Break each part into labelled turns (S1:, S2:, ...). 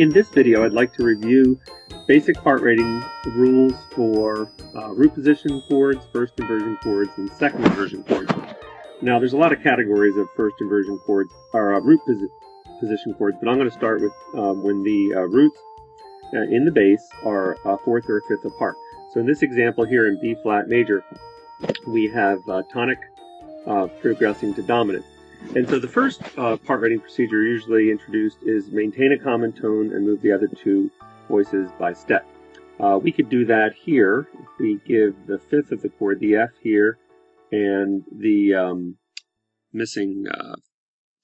S1: In this video, I'd like to review basic part rating rules for root position chords, first inversion chords, and second inversion chords. Now, there's a lot of categories of first inversion chords, or root position chords, but I'm going to start with when the roots in the bass are a fourth or a fifth apart. So in this example here in B flat major, we have tonic progressing to dominant. And so the first part rating procedure usually introduced is maintain a common tone and move the other two voices by step. We could do that here if we give the fifth of the chord, the F here, and the missing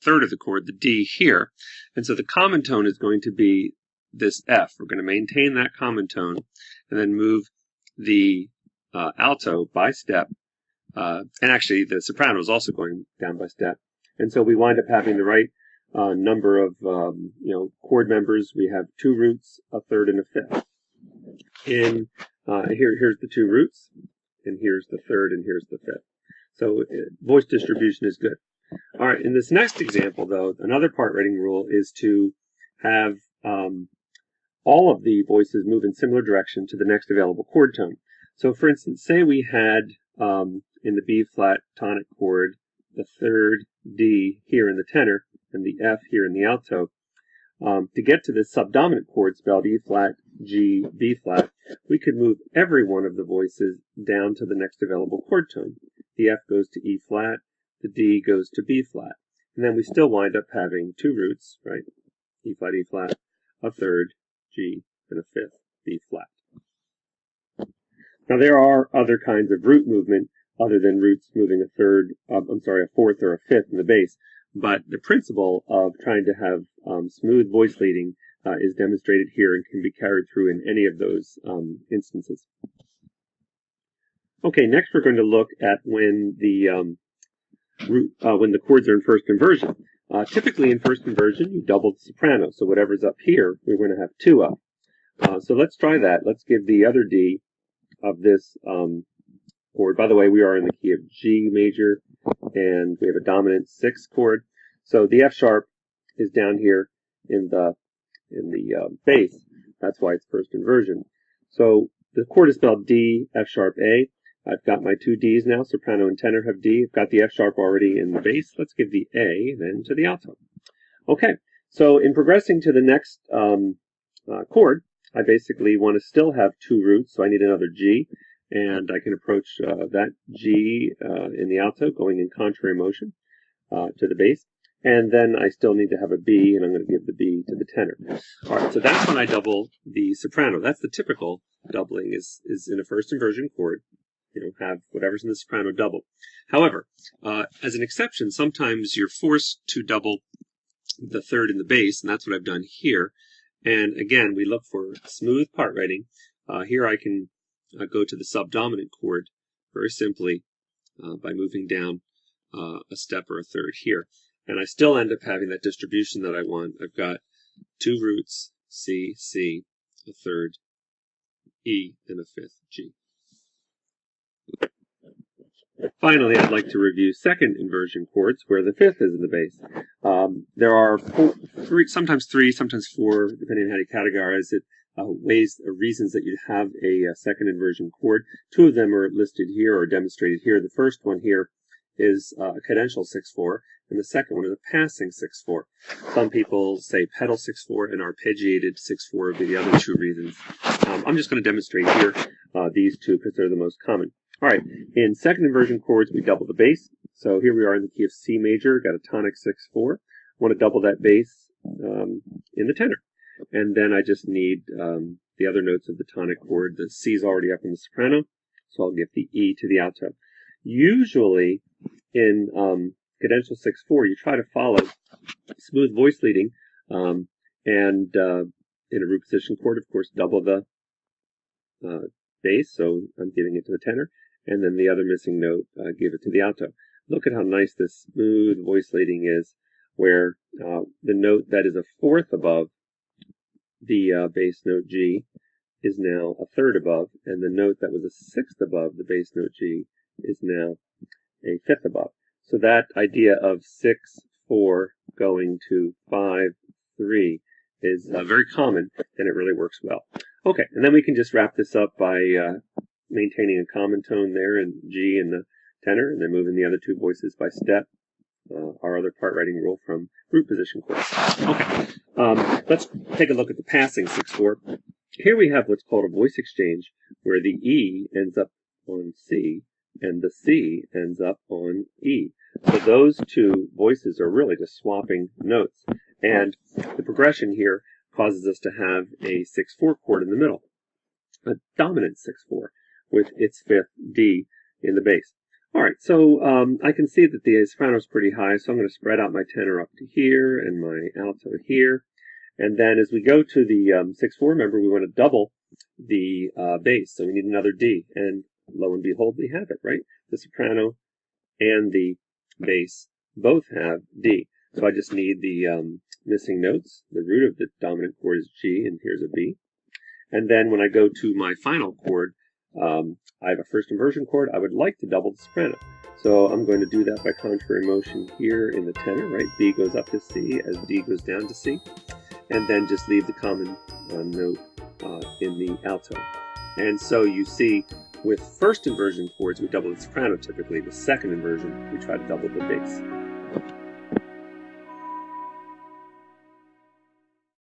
S1: third of the chord, the D here. And so the common tone is going to be this F. We're going to maintain that common tone and then move the alto by step. And actually the soprano is also going down by step. And so we wind up having the right number of chord members. We have two roots, a third, and a fifth. Here's the two roots, and here's the third, and here's the fifth. So voice distribution is good. All right, in this next example, though, another part rating rule is to have all of the voices move in similar direction to the next available chord tone. So, for instance, say we had in the B flat tonic chord the third D here in the tenor and the F here in the alto. To get to this subdominant chord spelled E flat, G, B flat, we could move every one of the voices down to the next available chord tone. The F goes to E flat, the D goes to B flat, and then we still wind up having two roots, right? E flat, a third, G, and a fifth, B flat. Now there are other kinds of root movement other than roots moving a fourth or a fifth in the bass. But the principle of trying to have smooth voice leading is demonstrated here and can be carried through in any of those instances. Okay, next we're going to look at when the chords are in first inversion. Typically in first inversion, you double the soprano, so whatever's up here, we're going to have two of. So let's try that. Let's give the other D of this chord. By the way, we are in the key of G major, and we have a dominant 6th chord. So the F sharp is down here in the bass. That's why it's first inversion. So the chord is spelled D, F sharp, A. I've got my two Ds now. Soprano and tenor have D. I've got the F sharp already in the bass. Let's give the A then to the alto. Okay, so in progressing to the next chord, I basically want to still have two roots, so I need another G. And I can approach that G in the alto, going in contrary motion to the bass. And then I still need to have a B, and I'm going to give the B to the tenor. All right, so that's when I double the soprano. That's the typical doubling is in a first inversion chord. Have whatever's in the soprano double. However, as an exception, sometimes you're forced to double the third in the bass, and that's what I've done here. And again, we look for smooth part rating. Here I can go to the subdominant chord very simply by moving down a step or a third here. And I still end up having that distribution that I want. I've got two roots, C, C, a third, E, and a fifth, G. Finally, I'd like to review second inversion chords where the fifth is in the bass. There are sometimes three, sometimes four, depending on how you categorize it. Ways or reasons that you'd have a second inversion chord. Two of them are listed here or demonstrated here. The first one here is a cadential 6/4, and the second one is a passing 6/4. Some people say pedal 6/4 and arpeggiated 6/4 would be the other two reasons. I'm just going to demonstrate here these two because they're the most common. All right, in second inversion chords, we double the bass. So here we are in the key of C major, got a tonic 6/4. Want to double that bass in the tenor. And then I just need the other notes of the tonic chord. The C is already up in the soprano, so I'll give the E to the alto. Usually in cadential 6/4, you try to follow smooth voice leading, and in a root position chord, of course, double the bass, so I'm giving it to the tenor, and then the other missing note, give it to the alto. Look at how nice this smooth voice leading is, where the note that is a fourth above the bass note G is now a third above, and the note that was a sixth above the bass note G is now a fifth above. So that idea of 6/4 going to 5/3 is very common, and it really works well. Okay, and then we can just wrap this up by maintaining a common tone there in G in the tenor, and then moving the other two voices by step. Our other part writing rule from root position chords. Okay, let's take a look at the passing 6/4. Here we have what's called a voice exchange, where the E ends up on C and the C ends up on E. So those two voices are really just swapping notes. And the progression here causes us to have a 6/4 chord in the middle, a dominant 6/4 with its fifth D in the bass. All right, so I can see that the soprano is pretty high, so I'm going to spread out my tenor up to here and my alto here. And then as we go to the 6/4, remember we want to double the bass, so we need another D. And lo and behold, we have it, right? The soprano and the bass both have D. So I just need the missing notes. The root of the dominant chord is G, and here's a B. And then when I go to my final chord, I have a first inversion chord. I would like to double the soprano. So I'm going to do that by contrary motion here in the tenor, right? B goes up to C as D goes down to C. And then just leave the common note in the alto. And so you see, with first inversion chords, we double the soprano typically. The second inversion, we try to double the bass.